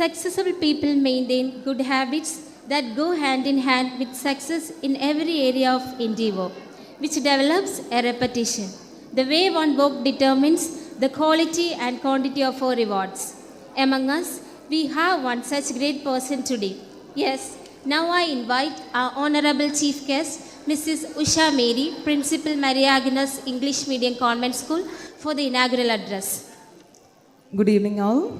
Successful people maintain good habits that go hand in hand with success in every area of endeavor, which develops a repetition. The way one work determines the quality and quantity of our rewards. Among us, we have one such great person today. Yes, now I invite our Honorable Chief Guest, Mrs. Usha Mary, Principal Maria Agnes English Medium Convent School, for the inaugural address. Good evening, all.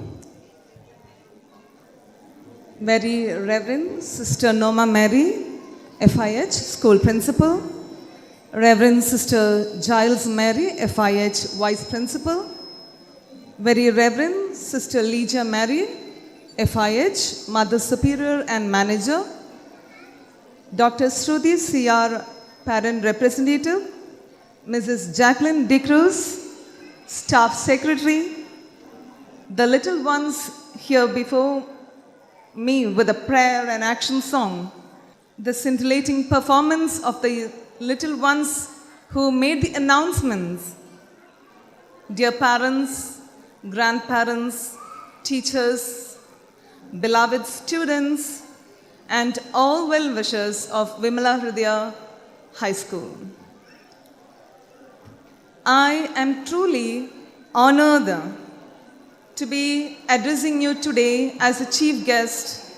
Very Reverend Sister Noma Mary, FIH School Principal, Reverend Sister Giles Mary, FIH Vice Principal, Very Reverend Sister Legia Mary, FIH Mother Superior and Manager, Dr. Shruti CR Parent Representative, Mrs. Jacqueline De Cruz, Staff Secretary, the little ones here before me with a prayer and action song, the scintillating performance of the little ones who made the announcements, dear parents, grandparents, teachers, beloved students, and all well-wishers of Vimala Hridaya High School. I am truly honored to be addressing you today as a chief guest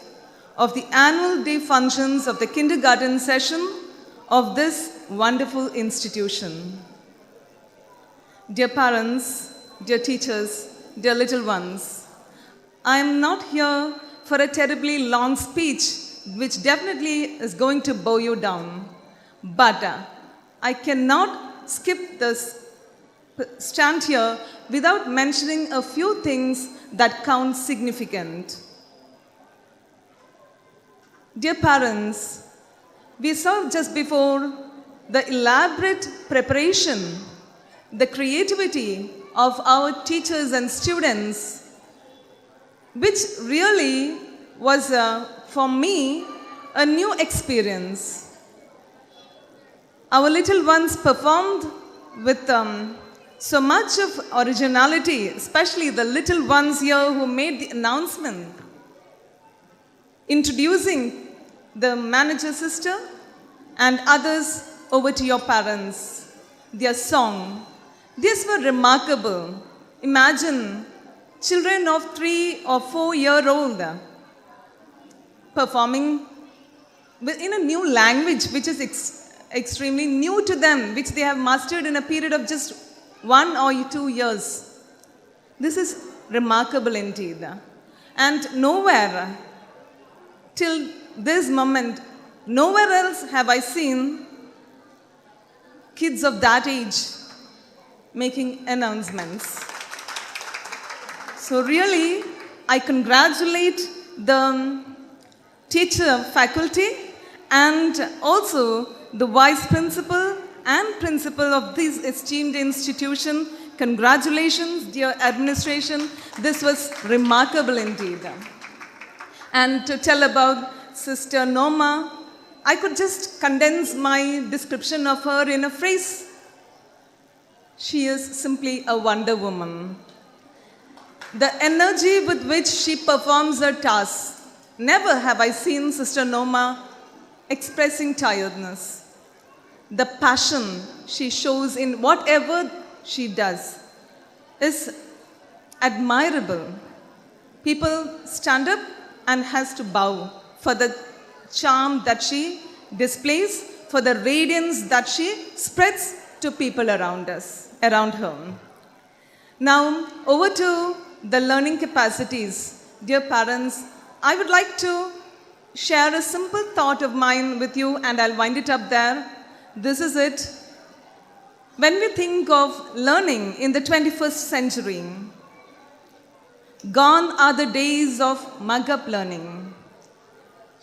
of the annual day functions of the kindergarten session of this wonderful institution. Dear parents, dear teachers, dear little ones, I am not here for a terribly long speech which definitely is going to bow you down, but I cannot skip this stand here without mentioning a few things that count significant. Dear parents, we saw just before the elaborate preparation, the creativity of our teachers and students, which really was for me a new experience. Our little ones performed with so much of originality, especially the little ones here who made the announcement, introducing the manager sister and others over to your parents, their song. These were remarkable. Imagine children of 3 or 4-year-old performing in a new language which is extremely new to them, which they have mastered in a period of just 1 or 2 years. This is remarkable indeed. And nowhere, till this moment, nowhere else have I seen kids of that age making announcements. So really, I congratulate the teacher faculty and also the vice principal and principal of this esteemed institution. Congratulations, dear administration. This was remarkable indeed. And to tell about Sister Noma, I could just condense my description of her in a phrase. She is simply a wonder woman. The energy with which she performs her tasks, never have I seen Sister Noma expressing tiredness. The passion she shows in whatever she does is admirable. People stand up and has to bow for the charm that she displays, for the radiance that she spreads to people around us, around her. Now, over to the learning capacities. Dear parents, I would like to share a simple thought of mine with you, and I'll wind it up there. This is it. When we think of learning in the 21st century, gone are the days of mug-up learning.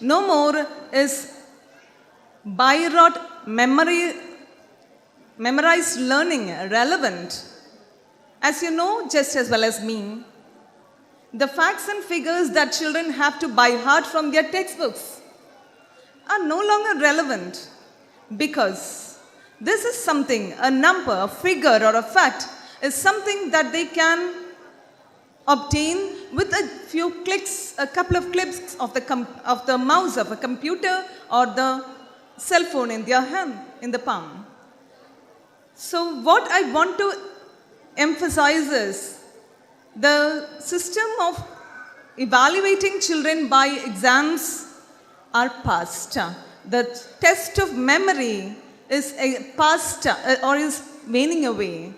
No more is by-rote memorized learning relevant. As you know just as well as me, the facts and figures that children have to by heart from their textbooks are no longer relevant, because this is something, a number, a figure, or a fact is something that they can obtain with a few clicks, a couple of clicks of the mouse of a computer or the cell phone in their hand, in the palm. So what I want to emphasize is the system of evaluating children by exams are past. The test of memory is a past or is waning away.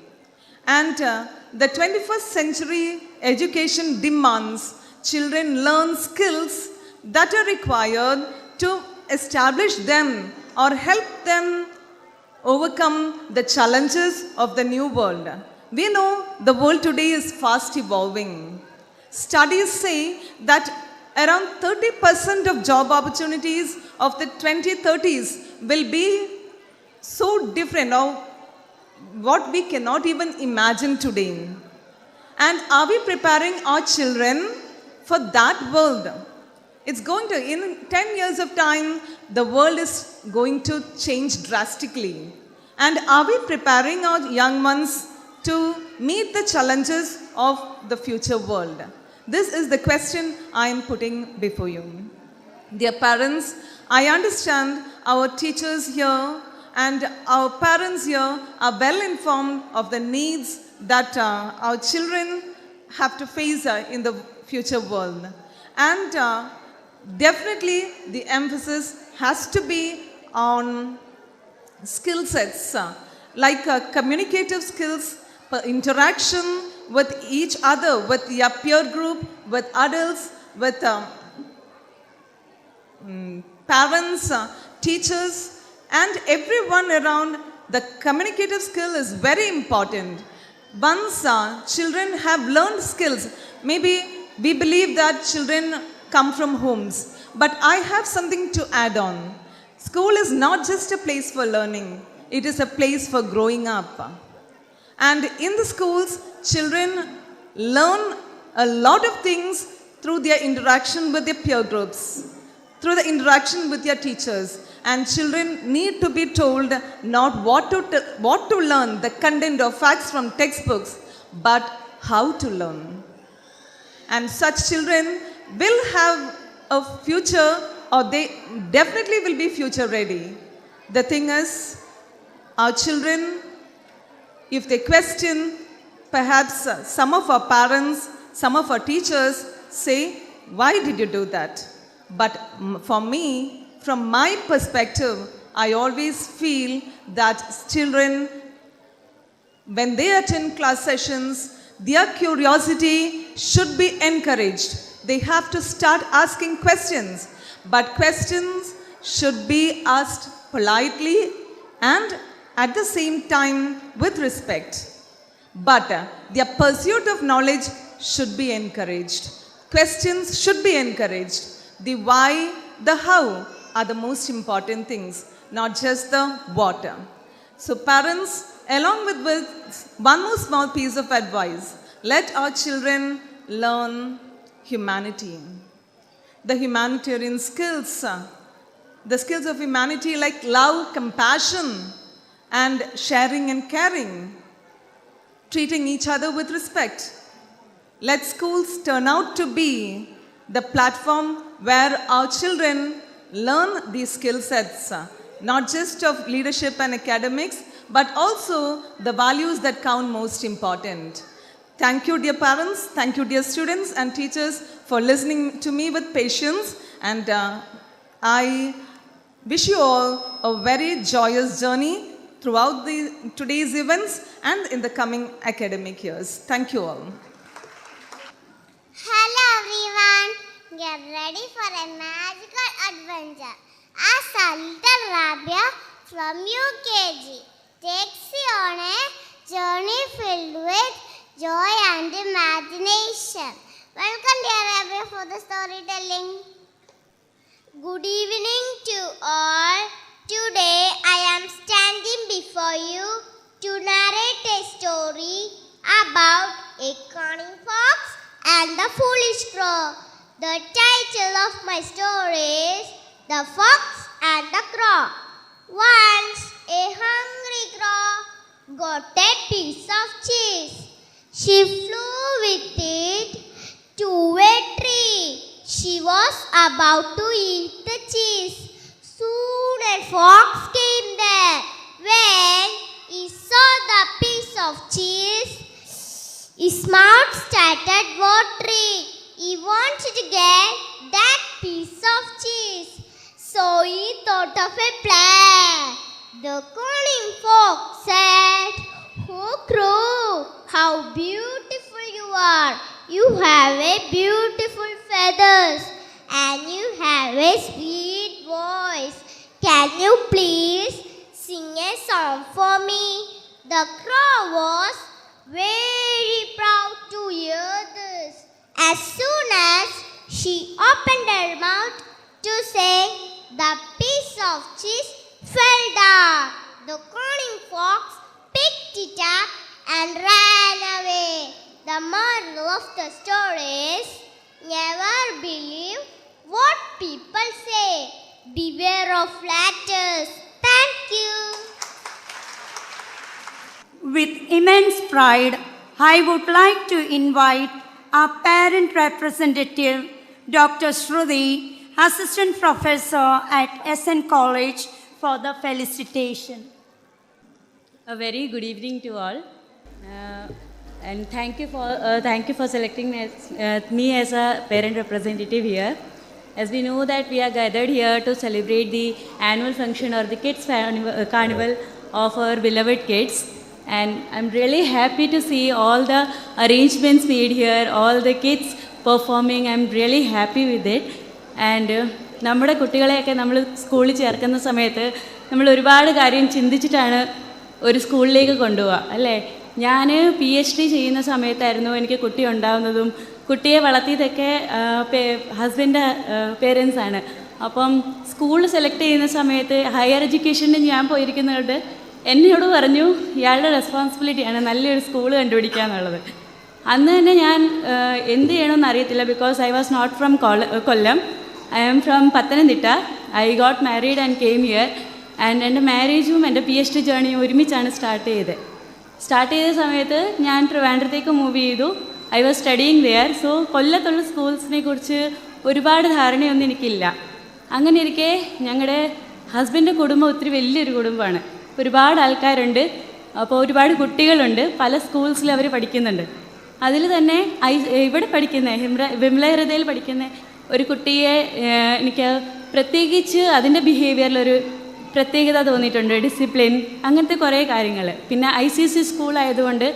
And the 21st century education demands children learn skills that are required to establish them or help them overcome the challenges of the new world. We know the world today is fast evolving. Studies say that around 30% of job opportunities of the 2030s will be so different or what we cannot even imagine today. And are we preparing our children for that world? It's going to, in 10 years of time, the world is going to change drastically. And are we preparing our young ones to meet the challenges of the future world? This is the question I am putting before you. Dear parents, I understand our teachers here and our parents here are well informed of the needs that our children have to face in the future world. And definitely the emphasis has to be on skill sets like communicative skills, interaction with each other, with your peer group, with adults, with parents, teachers, and everyone around. The communicative skill is very important. Once children have learned skills, maybe we believe that children come from homes, but I have something to add on. School is not just a place for learning, it is a place for growing up. And in the schools, children learn a lot of things through their interaction with their peer groups, through the interaction with their teachers. And children need to be told not what to learn, the content or facts from textbooks, but how to learn. And such children will have a future, or they definitely will be future ready. The thing is, our children, if they question, perhaps some of our parents, some of our teachers say, why did you do that? But for me, from my perspective, I always feel that children, when they attend class sessions, their curiosity should be encouraged. They have to start asking questions, but questions should be asked politely and at the same time with respect. But their pursuit of knowledge should be encouraged. Questions should be encouraged. The why, the how are the most important things, not just the what. So parents, along with one more small piece of advice, let our children learn humanity. The humanitarian skills, the skills of humanity like love, compassion, and sharing and caring, treating each other with respect. Let schools turn out to be the platform where our children learn these skill sets, not just of leadership and academics, but also the values that count most important. Thank you, dear parents. Thank you, dear students and teachers, for listening to me with patience. And I wish you all a very joyous journey throughout today's events and in the coming academic years. Thank you all. Hello everyone, get ready for a magical adventure as our little Rabia from UKG takes you on a journey filled with joy and imagination. Welcome dear Rabia for the storytelling. Good evening to all. Today I am standing before you to narrate a story about a cunning fox and the foolish crow. The title of my story is The Fox and the Crow. Once a hungry crow got a piece of cheese. She flew with it was about to eat the cheese. Soon a fox came there. When he saw the piece of cheese, his mouth started watering. He wanted to get that piece of cheese. So he thought of a plan. The cunning fox said, "Oh crow, how beautiful you are. You have a beautiful feathers and you have a sweet voice. Can you please sing a song for me?" The crow was very proud to hear this. As soon as she opened her mouth to sing, the piece of cheese fell down. The cunning fox picked it up and ran away. The moral of the story is, never believe what people say. Beware of flatters. Thank you. With immense pride, I would like to invite our parent representative, Dr. Shruti, Assistant Professor at SN College, for the felicitation. A very good evening to all, and thank you for selecting me as a parent representative here. As we know that we are gathered here to celebrate the annual function or the Kids Carnival of our beloved kids, and I'm really happy to see all the arrangements made here, all the kids performing. I'm really happy with it. And നമ്മുടെ കുട്ടികളെയൊക്കെ നമ്മൾ സ്കൂളിൽ ചേർക്കുന്ന സമയത്ത് നമ്മൾ ഒരുപാട് കാര്യം ചിന്തിച്ചിട്ടാണ് ഒരു സ്കൂളിലേക്ക് കൊണ്ടുപോവുക, അല്ലേ? ഞാൻ PhD ചെയ്യുന്ന സമയത്തായിരുന്നു എനിക്ക് കുട്ടി ഉണ്ടാവുന്നതും കുട്ടിയെ വളർത്തിയതൊക്കെ ഹസ്ബൻഡ് പേരൻസാണ്. അപ്പം സ്കൂൾ സെലക്ട് ചെയ്യുന്ന സമയത്ത് ഹയർ എഡ്യൂക്കേഷന് ഞാൻ പോയിരിക്കുന്നതുകൊണ്ട് എന്നോട് പറഞ്ഞു ഇയാളുടെ റെസ്പോൺസിബിലിറ്റിയാണ് നല്ലൊരു സ്കൂൾ കണ്ടുപിടിക്കുക എന്നുള്ളത്. അന്ന് തന്നെ ഞാൻ എന്ത് ചെയ്യണമെന്ന് അറിയത്തില്ല. Because I was not from Kollam, I am from Pathanamthitta. I got married and came here. And എൻ്റെ മാരേജും എൻ്റെ PhD ജേണിയും ഒരുമിച്ചാണ് സ്റ്റാർട്ട് ചെയ്ത സമയത്ത് ഞാൻ ട്രിവാൻഡ്രത്തേക്ക് മൂവ് ചെയ്തു. I was studying there. So കൊല്ലത്തുള്ള സ്കൂൾസിനെ കുറിച്ച് ഒരുപാട് ധാരണയൊന്നും എനിക്കില്ല. അങ്ങനെ ഇരിക്കെ ഞങ്ങളുടെ ഹസ്ബൻഡിൻ്റെ കുടുംബം ഒത്തിരി വലിയൊരു കുടുംബമാണ്. ഒരുപാട് ആൾക്കാരുണ്ട്, അപ്പോൾ ഒരുപാട് കുട്ടികളുണ്ട്. പല സ്കൂൾസിൽ അവർ പഠിക്കുന്നുണ്ട്. അതിൽ തന്നെ ഇവിടെ പഠിക്കുന്ന വിമല ഹൃദയയിൽ പഠിക്കുന്ന ഒരു കുട്ടിയെ എനിക്ക് പ്രത്യേകിച്ച് അതിൻ്റെ ബിഹേവിയറിലൊരു പ്രത്യേകത തോന്നിയിട്ടുണ്ട്. ഡിസിപ്ലിൻ, അങ്ങനത്തെ കുറേ കാര്യങ്ങൾ. പിന്നെ ICC സ്കൂളായതുകൊണ്ട്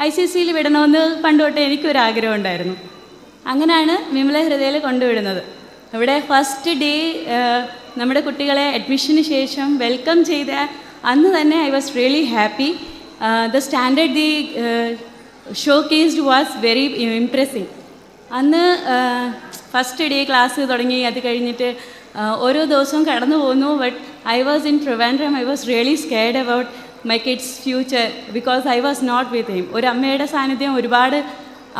ICCയിൽ വിടണമെന്ന് പണ്ട് തൊട്ടേ എനിക്കൊരാഗ്രഹം ഉണ്ടായിരുന്നു. അങ്ങനെയാണ് വിമല ഹൃദയയിൽ കൊണ്ടുവിടുന്നത്. ഇവിടെ ഫസ്റ്റ് ഡേ നമ്മുടെ കുട്ടികളെ അഡ്മിഷന് ശേഷം വെൽക്കം ചെയ്ത അന്ന് തന്നെ I was really happy. The standard the showcased was very impressing. അന്ന് ഫസ്റ്റ് ഡേ ക്ലാസ് തുടങ്ങി. അത് കഴിഞ്ഞിട്ട് ഓരോ ദിവസവും കടന്നു പോകുന്നു. But I was in Trivandrum. I was really scared about my kids future because I was not with him. ഒരു അമ്മയുടെ സാന്നിധ്യം ഒരുപാട്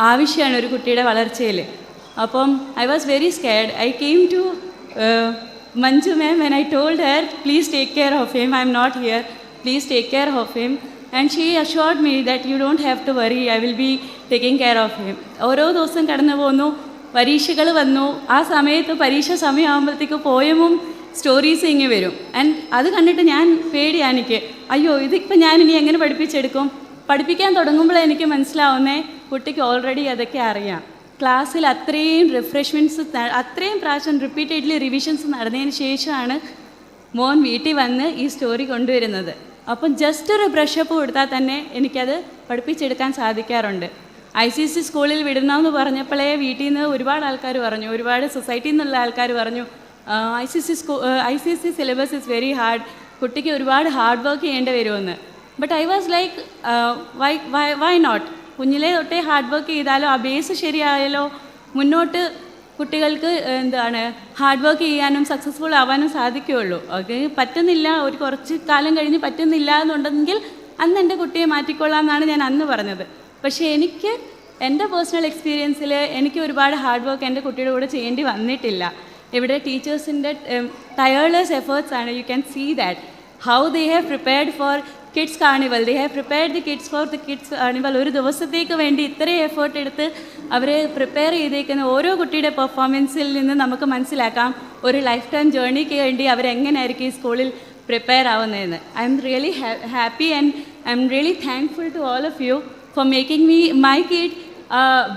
ആവശ്യമാണ് ഒരു കുട്ടിയുടെ വളർച്ചയിൽ. അപ്പം I was very scared. I came to Manju ma'am and I told her, please take care of him. I am not here. Please take care of him. And she assured me that you don't have to worry. I will be taking care of him. ഓരോ ദിവസം കടന്നു പോന്നു. പരീക്ഷകൾ വന്നു. ആ സമയത്ത് പരീക്ഷ സമയമാകുമ്പോഴത്തേക്ക് പോയമും stories ഇങ്ങനെ വരും. ആൻഡ് അത് കണ്ടിട്ട് ഞാൻ പേടിയാണ് എനിക്ക്. അയ്യോ, ഇതിപ്പോൾ ഞാൻ ഇനി എങ്ങനെ പഠിപ്പിച്ചെടുക്കും? പഠിപ്പിക്കാൻ തുടങ്ങുമ്പോഴേ എനിക്ക് മനസ്സിലാവുന്നേ കുട്ടിക്ക് ഓൾറെഡി അതൊക്കെ അറിയാം. ക്ലാസ്സിൽ അത്രയും റിഫ്രഷ്മെൻറ്റ്സ്, അത്രയും പ്രാവശ്യം റിപ്പീറ്റഡ്ലി റിവിഷൻസ് നടന്നതിന് ശേഷമാണ് മോൻ വീട്ടിൽ വന്ന് ഈ സ്റ്റോറി കൊണ്ടുവരുന്നത്. അപ്പം ജസ്റ്റ് ഒരു ബ്രഷപ്പ് കൊടുത്താൽ തന്നെ എനിക്കത് പഠിപ്പിച്ചെടുക്കാൻ സാധിക്കാറുണ്ട്. ICC സ്കൂളിൽ വിടണമെന്ന് പറഞ്ഞപ്പോഴേ വീട്ടിൽ നിന്ന് ഒരുപാട് ആൾക്കാർ പറഞ്ഞു, ഒരുപാട് സൊസൈറ്റിയിൽ നിന്നുള്ള ആൾക്കാർ പറഞ്ഞു, ICC syllabus is very hard, കുട്ടിക്ക് ഒരുപാട് ഹാർഡ് വർക്ക് ചെയ്യേണ്ടി വരുമെന്ന്. But I was like why not? കുഞ്ഞിലേ തൊട്ടേ ഹാർഡ് വർക്ക് ചെയ്താലോ, ആ ബേസ് ശരിയായാലോ മുന്നോട്ട് കുട്ടികൾക്ക് ഹാർഡ് വർക്ക് ചെയ്യാനും സക്സസ്ഫുൾ ആവാനും സാധിക്കുകയുള്ളൂ. അത് പറ്റുന്നില്ല, ഒരു കുറച്ച് കാലം കഴിഞ്ഞ് പറ്റുന്നില്ല എന്നുണ്ടെങ്കിൽ അന്ന് എൻ്റെ കുട്ടിയെ മാറ്റിക്കൊള്ളാം എന്നാണ് ഞാൻ അന്ന് പറഞ്ഞത്. പക്ഷേ എനിക്ക് എൻ്റെ പേഴ്സണൽ എക്സ്പീരിയൻസിൽ എനിക്ക് ഒരുപാട് ഹാർഡ് വർക്ക് എൻ്റെ കുട്ടിയുടെ കൂടെ ചെയ്യേണ്ടി വന്നിട്ടില്ല. ഇവിടെ ടീച്ചേഴ്സിൻ്റെ ടയർലെസ് എഫേർട്സ് ആണ്. You can see that how they have prepared for kids carnival. They have prepared the kids for the kids carnival. ഒരു ദിവസത്തേക്ക് വേണ്ടി ഇത്രയും എഫേർട്ട് എടുത്ത് അവർ പ്രിപ്പയർ ചെയ്തേക്കുന്ന ഓരോ കുട്ടിയുടെ പെർഫോമൻസിൽ നിന്ന് നമുക്ക് മനസ്സിലാക്കാം ഒരു ലൈഫ് ടൈം ജേർണിക്ക് വേണ്ടി അവരെങ്ങനെയായിരിക്കും ഈ സ്കൂളിൽ പ്രിപ്പയർ ആവുന്നതെന്ന്. I'm really happy and I'm really thankful to all of you for making my kid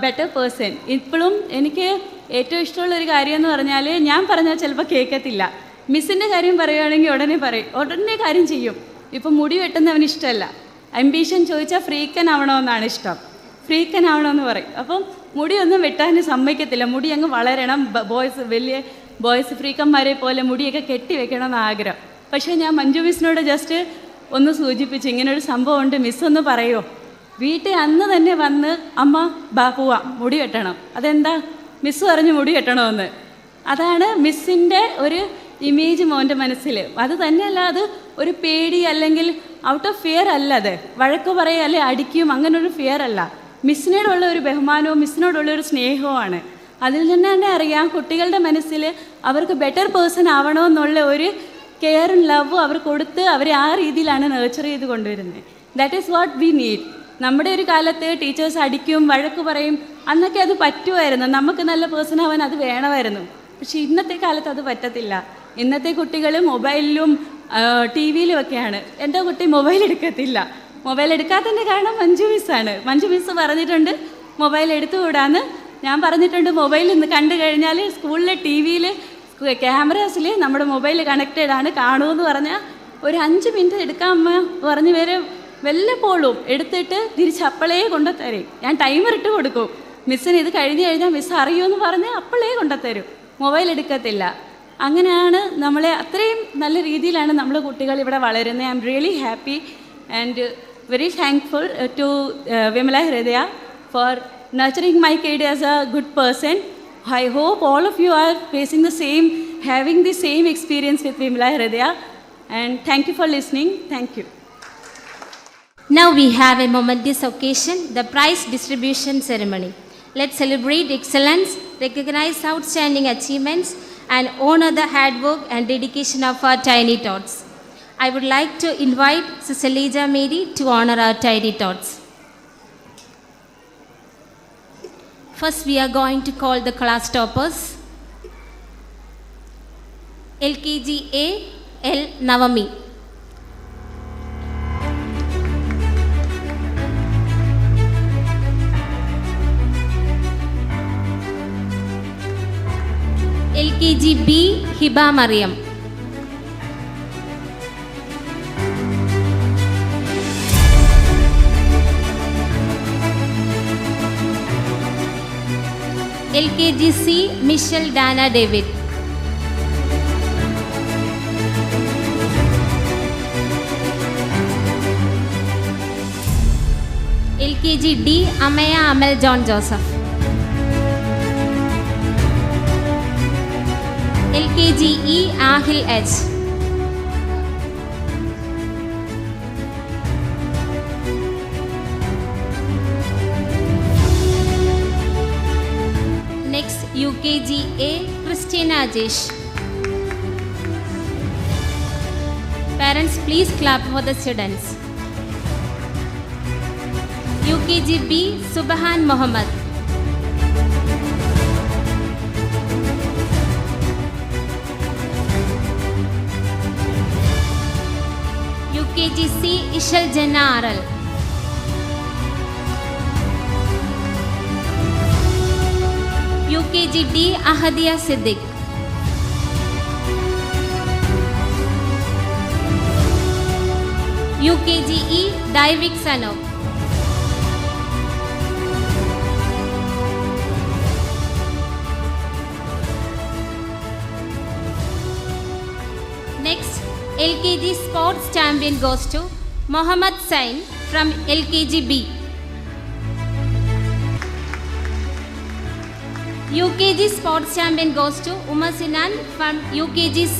better person. ഇപ്പോഴും എനിക്ക് ഏറ്റവും ഇഷ്ടമുള്ളൊരു കാര്യം എന്ന് പറഞ്ഞാൽ, ഞാൻ പറഞ്ഞാൽ ചിലപ്പോൾ കേൾക്കത്തില്ല. മിസ്സിൻ്റെ കാര്യം പറയുകയാണെങ്കിൽ ഉടനെ കാര്യം ചെയ്യും. ഇപ്പം മുടി വെട്ടുന്നവന് ഇഷ്ടമല്ല. അംബീഷൻ ചോദിച്ചാൽ ഫ്രീക്കൻ ആവണമെന്നാണ് ഇഷ്ടം. ഫ്രീക്കൻ ആവണമെന്ന് പറയും. അപ്പം മുടിയൊന്നും വെട്ടാൻ സമ്മതിക്കത്തില്ല. മുടി അങ്ങ് വളരണം. വലിയ ബോയ്സ് ഫ്രീക്കന്മാരെ പോലെ മുടിയൊക്കെ കെട്ടി വെക്കണമെന്ന് ആഗ്രഹം. പക്ഷേ ഞാൻ മഞ്ജു മിസ്സിനോട് ജസ്റ്റ് ഒന്ന് സൂചിപ്പിച്ചു, ഇങ്ങനൊരു സംഭവമുണ്ട്, മിസ്സൊന്ന് പറയുമോ. വീട്ടിൽ അന്ന് തന്നെ വന്ന് അമ്മ പോവാം, മുടി വെട്ടണം. അതെന്താ മിസ്സ് പറഞ്ഞു മുടി വെട്ടണമെന്ന്. അതാണ് മിസ്സിൻ്റെ ഒരു ഇമേജ് മോൻ്റെ മനസ്സിൽ. അത് തന്നെയല്ല, അത് ഒരു പേടി അല്ലെങ്കിൽ ഔട്ട് ഓഫ് ഫിയർ അല്ല. അത് വഴക്ക് പറയുക അല്ലെ അടിക്കും അങ്ങനൊരു ഫിയർ അല്ല. മിസ്സിനോടുള്ള ഒരു ബഹുമാനവും മിസ്സിനോടുള്ള ഒരു സ്നേഹവുമാണ്. അതിൽ തന്നെ അറിയാം കുട്ടികളുടെ മനസ്സിൽ അവർക്ക് ബെറ്റർ പേഴ്സൺ ആവണമെന്നുള്ള ഒരു കെയറും ലവും അവർ കൊടുത്ത് അവരെ ആ രീതിയിലാണ് നേർച്ചർ ചെയ്ത് കൊണ്ടുവരുന്നത്. That is what we need. നമ്മുടെ ഒരു കാലത്ത് ടീച്ചേഴ്സ് അടിക്കും, വഴക്ക് പറയും. അന്നൊക്കെ അത് പറ്റുമായിരുന്നു. നമുക്ക് നല്ല പേഴ്സൺ ആവാൻ അത് വേണമായിരുന്നു. പക്ഷേ ഇന്നത്തെ കാലത്ത് അത് പറ്റത്തില്ല. ഇന്നത്തെ കുട്ടികൾ മൊബൈലിലും ടി വിയിലും ഒക്കെയാണ്. എൻ്റെ കുട്ടി മൊബൈൽ എടുക്കത്തില്ല. മൊബൈൽ എടുക്കാത്തതിൻ്റെ കാരണം മഞ്ജു മിസ്സാണ്. മഞ്ജു മിസ്സ് പറഞ്ഞിട്ടുണ്ട് മൊബൈൽ എടുത്തുകൂടാന്ന്. ഞാൻ പറഞ്ഞിട്ടുണ്ട് മൊബൈൽ കണ്ടു കഴിഞ്ഞാൽ സ്കൂളിലെ ടി വിയിൽ ക്യാമറാസിൽ നമ്മുടെ മൊബൈൽ കണക്റ്റഡ് ആണ്, കാണുമെന്ന് പറഞ്ഞാൽ ഒരു 5 മിനിറ്റ് എടുക്കാൻ അമ്മ പറഞ്ഞ് വല്ലപ്പോഴും എടുത്തിട്ട് തിരിച്ചപ്പളേ കൊണ്ടുത്തരും. ഞാൻ ടൈമർ ഇട്ട് കൊടുക്കും. മിസ്സിന് ഇത് കഴിഞ്ഞ് കഴിഞ്ഞാൽ മിസ്സ് അറിയുമെന്ന് പറഞ്ഞ് അപ്പളേ കൊണ്ടുത്തരും. മൊബൈൽ എടുക്കത്തില്ല. അങ്ങനെയാണ് നമ്മളെ അത്രയും നല്ല രീതിയിലാണ് നമ്മൾ കുട്ടികൾ ഇവിടെ വളരുന്നത്. I'm really happy and very thankful to Vimala Hridaya for nurturing my kid as a good person. I hope all of you are facing the same, having the same experience with Vimala Hridaya. And thank you for listening. Thank you. Now we have a momentous occasion, the prize distribution ceremony. Let's celebrate excellence, recognize outstanding achievements, and honor the hard work and dedication of our tiny tots. I would like to invite Sister Leja Mary to honor our tiny tots. First, we are going to call the class toppers. LKG A, L. Navami. LKG B, Hiba Mariam. LKG C, Michelle Dana David. LKG D, Amaya Amel John Joseph. LKG E, Ahil H. Next, UKG A, Christina Ajesh. Parents, please clap for the students. UKG B, Subhan Mohammed. UKG C, Ishal Jana Aral. UKG D, Ahadia Siddiq. UKG E, Daivik Sanov. Next, LKG Sports Champion goes to Mohammad Sain from LKG B. UKG Sports Champion goes to Umar Sinan from UKG C.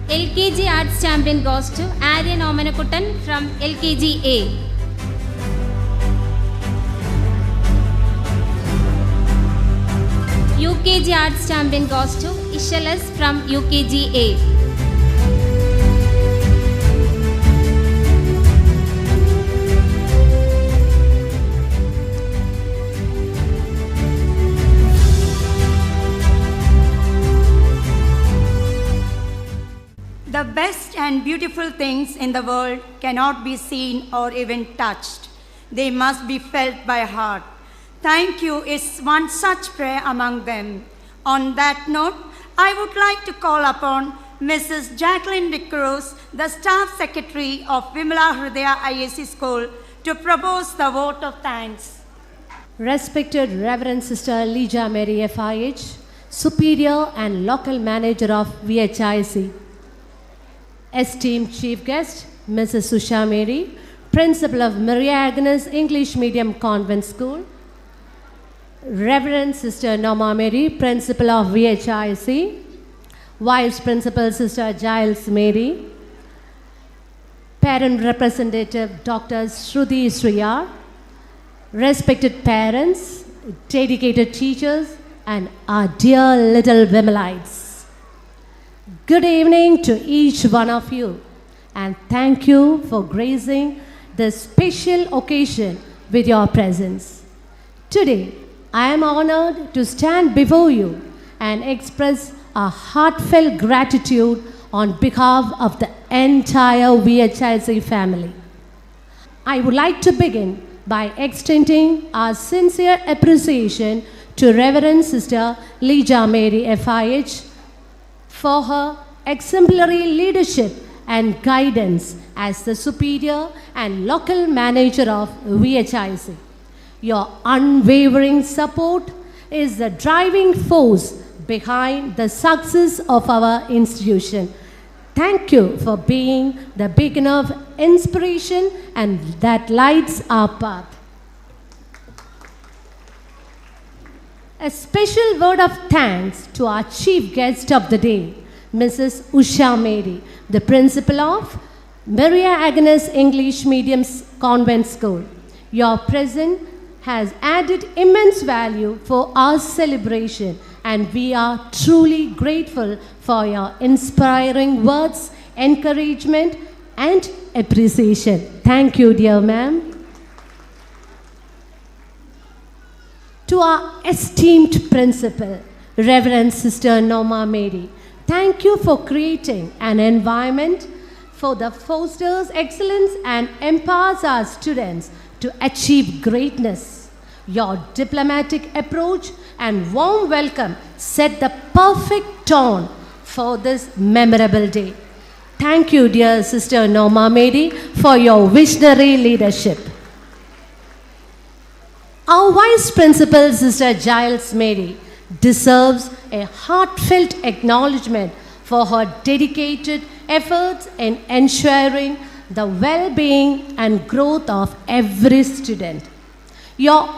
LKG Arts Champion goes to Aryan Omanakuttan from LKG A. UKG Arts Champion goes to Ishalas from UKG A. The best and beautiful things in the world cannot be seen or even touched. They must be felt by heart. Thank you is one such prayer among them. On that note, I would like to call upon Mrs. Jacqueline De Cruz, the Staff Secretary of Vimala Hridaya IAC School, to propose the vote of thanks. Respected Reverend Sister Lija Mary FIH, Superior and Local Manager of VHIC. Esteemed Chief Guest, Mrs. Usha Mary, Principal of Maria Agnes English Medium Convent School. Reverend Sister Norma Mary, Principal of VHIC. Vice Principal Sister Giles Mary. Parent Representative Dr. Shruti Sriyar. Respected parents, dedicated teachers, and our dear little Vimalites. Good evening to each one of you, and thank you for gracing this special occasion with your presence. Today, I am honored to stand before you and express a heartfelt gratitude on behalf of the entire VHIC family. I would like to begin by extending our sincere appreciation to Reverend Sister Lija Mary FIH for her exemplary leadership and guidance as the superior and local manager of VHIC. Your unwavering support is the driving force behind the success of our institution. Thank you for being the beacon of inspiration and that lights our path. A special word of thanks to our chief guest of the day, Mrs. Usha Mary, the principal of Maria Agnes English Medium Convent School. Your presence has added immense value for our celebration, and we are truly grateful for your inspiring words, encouragement, and appreciation. Thank you, dear ma'am. To our esteemed principal, Reverend Sister Norma Mary, thank you for creating an environment for that fosters excellence and empowers our students to achieve greatness. Your diplomatic approach and warm welcome set the perfect tone for this memorable day. Thank you, dear Sister Norma Mary, for your visionary leadership. Our Vice Principal, Sister Giles Mary, deserves a heartfelt acknowledgement for her dedicated efforts in ensuring the well-being and growth of every student. Your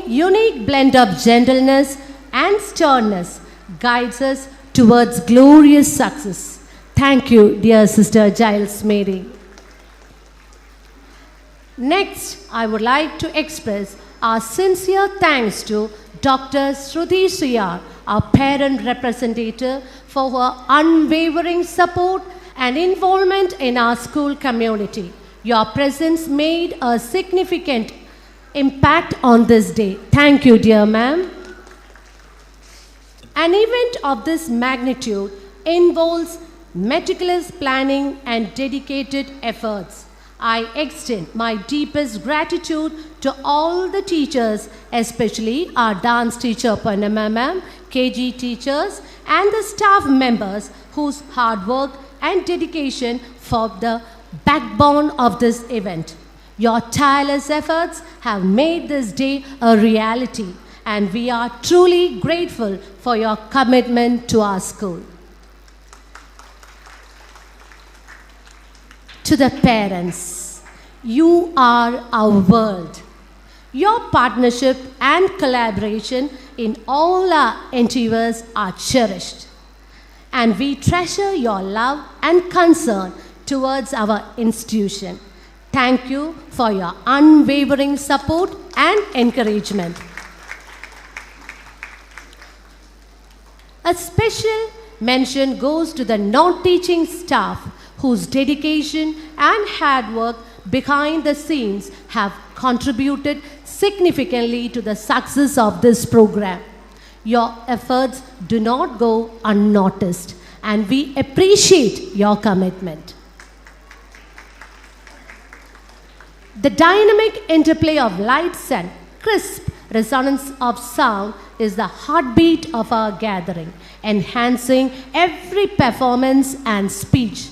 unique blend of gentleness and sternness guides us towards glorious success. Thank you, dear Sister Giles Mary. Next, I would like to express our sincere thanks to Dr. Shruti Sriyar, our parent representative, for her unwavering support and involvement in our school community. Your presence made a significant impact on this day. Thank you, dear ma'am. An event of this magnitude involves meticulous planning and dedicated efforts. I extend my deepest gratitude to all the teachers, especially our dance teacher Panama ma'am, KG teachers, and the staff members whose hard work and dedication form the backbone of this event. Your tireless efforts have made this day a reality, and we are truly grateful for your commitment to our school. To the parents, you are our world. Your partnership and collaboration in all our endeavors are cherished, and we treasure your love and concern towards our institution. Thank you for your unwavering support and encouragement. A special mention goes to the non-teaching staff whose dedication and hard work behind the scenes have contributed significantly to the success of this program. Your efforts do not go unnoticed, and we appreciate your commitment. The dynamic interplay of lights and crisp resonance of sound is the heartbeat of our gathering, enhancing every performance and speech.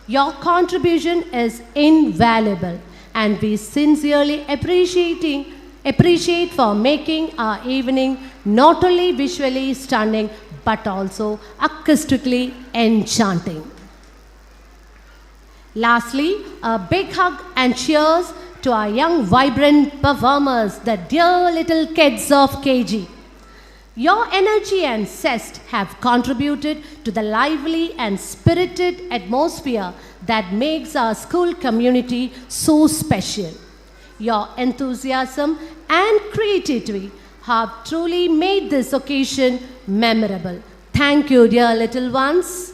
Your contribution is invaluable, and we sincerely appreciate for making our evening not only visually stunning but also acoustically enchanting. Lastly, a big hug and cheers to our young, vibrant performers, the dear little kids of KG. Your energy and zest have contributed to the lively and spirited atmosphere that makes our school community so special. Your enthusiasm and creativity have truly made this occasion memorable. Thank you, dear little ones.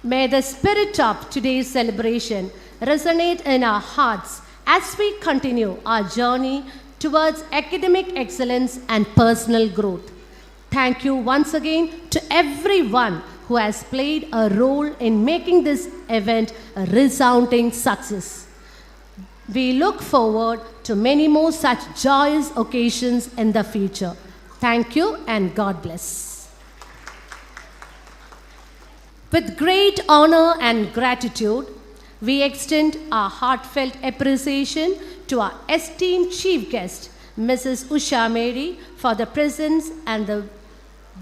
May the spirit of today's celebration resonate in our hearts as we continue our journey towards academic excellence and personal growth. Thank you once again to everyone who has played a role in making this event a resounding success. We look forward to many more such joyous occasions in the future. Thank you and God bless. With great honor and gratitude, we extend our heartfelt appreciation to our esteemed chief guest, Mrs. Usha Mary, for the presence and the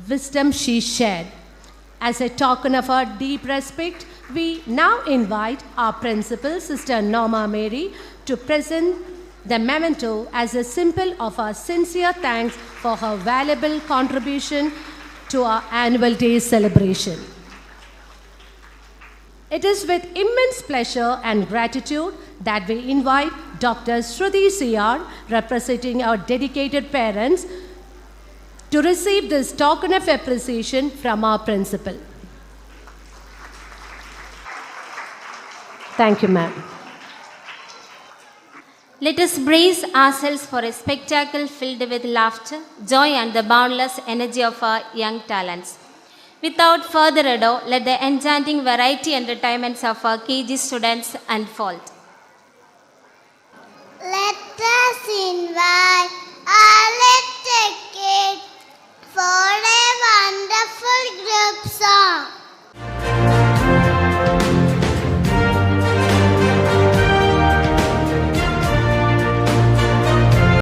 wisdom she shared. As a token of our deep respect, we now invite our principal, Sister Norma Mary, to present the memento as a symbol of our sincere thanks for her valuable contribution to our annual day celebration. It is with immense pleasure and gratitude that we invite Dr. Shruti CR, representing our dedicated parents, to receive this token of appreciation from our principal. Thank you, ma'am. Let us brace ourselves for a spectacle filled with laughter, joy, and the boundless energy of our young talents. Without further ado, let the enchanting variety entertainments of our KG students unfold. Let us invite our little kid for a wonderful